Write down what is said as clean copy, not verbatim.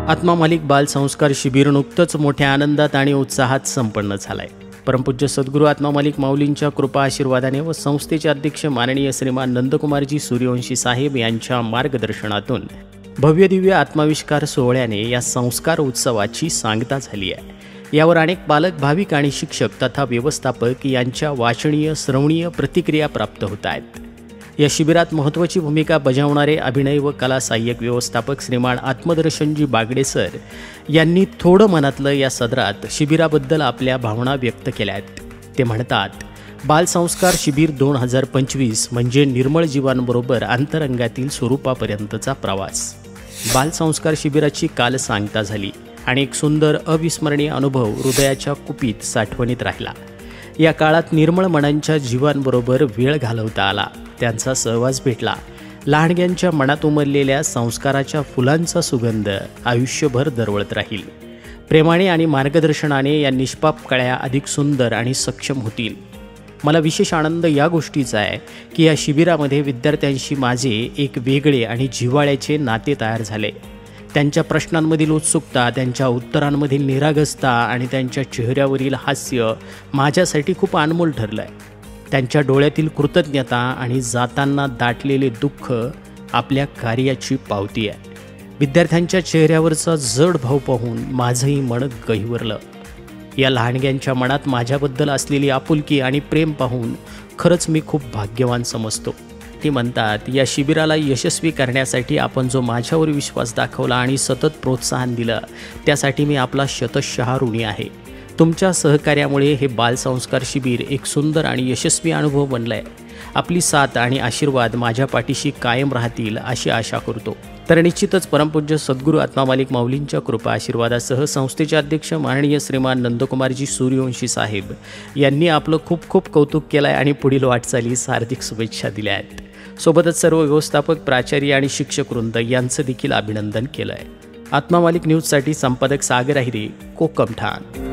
आत्मा मालिक बाल संस्कार शिबिर नुकतंच मोठ्या आनंदात आणि उत्साहात संपन्न झालंय। परमपूज्य सद्गुरू आत्मा मालिक माऊलींच्या कृपा आशीर्वादाने व संस्थेचे अध्यक्ष माननीय श्रीमान नंदकुमारजी सूर्यवंशी साहेब यांच्या मार्गदर्शनातून भव्य दिव्य आत्माविष्कार सोहळ्याने या संस्कार उत्सवाची सांगता झाली आहे। यावर अनेक पालक, भाविक आणि शिक्षक तथा व्यवस्थापक यांच्या वाचनीय श्रवणीय प्रतिक्रिया प्राप्त होत आहेत। या शिबिरात महत्त्वाची भूमिका बजावणारे अभिनय व कला सहाय्यक व्यवस्थापक श्रीमान आत्मदर्शनजी बागडे सर यांनी थोडं मनातलं या सदरात शिबिराबद्दल आपल्या भावना व्यक्त केल्या आहेत। ते म्हणतात, बालसंस्कार शिबिर 2025 म्हणजे निर्मळ जीवांबरोबर अंतरंगातील स्वरूपापर्यंतचा प्रवास। बालसंस्कार शिबिराची काल सांगता झाली आणि एक सुंदर अविस्मरणीय अनुभव हृदयाच्या कुपीत साठवणीत राहिला। या काळात निर्मळ मनांच्या जीवांबरोबर वेळ घालवता आला, त्यांचा सहवास भेटला। लहानग्यांच्या मनात उमललेल्या संस्काराच्या फुलांचा सुगंध आयुष्यभर दरवळत राहील। प्रेमाने आणि मार्गदर्शनाने या निष्पाप कळ्या अधिक सुंदर आणि सक्षम होतील। मला विशेष आनंद या गोष्टीचा आहे की या शिबिरामध्ये विद्यार्थ्यांशी माझे एक वेगळे आणि जिव्हाळ्याचे नाते तयार झाले। त्यांच्या प्रश्नांमधील उत्सुकता, त्यांच्या उत्तरांमधील निरागसता आणि त्यांच्या चेहऱ्यावरील हास्य माझ्यासाठी खूप अनमोल ठरलं आहे। त्यांच्या डोळ्यातील कृतज्ञता आणि जाताना दाटलेले दुःख आपल्या कार्याची पावती आहे। विद्यार्थ्यांच्या चेहऱ्यावरचा जड भाव पाहून माझंही मन गहिवरलं। या लहानग्यांच्या मनात माझ्याबद्दल असलेली आपुलकी आणि प्रेम पाहून खरंच मी खूप भाग्यवान समजतो। ते म्हणतात, या शिबिराला यशस्वी करण्यासाठी आपण जो माझ्यावर विश्वास दाखवला आणि सतत प्रोत्साहन दिलं त्यासाठी मी आपला शतशः ऋणी आहे। तुमच्या सहकार्यामुळे हे बालसंस्कार शिबिर एक सुंदर आणि यशस्वी अनुभव बनला आहे। आपली साथ आणि आशीर्वाद माझ्या पाठीशी कायम राहतील अशी आशा करतो। तर निश्चितच परमपूज्य सद्गुरू आत्मा मालिक माऊलींच्या कृपा आशीर्वादासह संस्थेचे अध्यक्ष माननीय श्रीमान नंदकुमारजी सूर्यवंशी साहेब यांनी आपलं खूप खूप कौतुक केलं आहे आणि पुढील वाटचालीस हार्दिक शुभेच्छा दिल्या आहेत। सोबतच सर्व व्यवस्थापक, प्राचार्य आणि शिक्षक वृंद यांचं देखील अभिनंदन केलं आहे। आत्मा मालिक न्यूजसाठी संपादक सागर आहिरे, कोकम ठाण।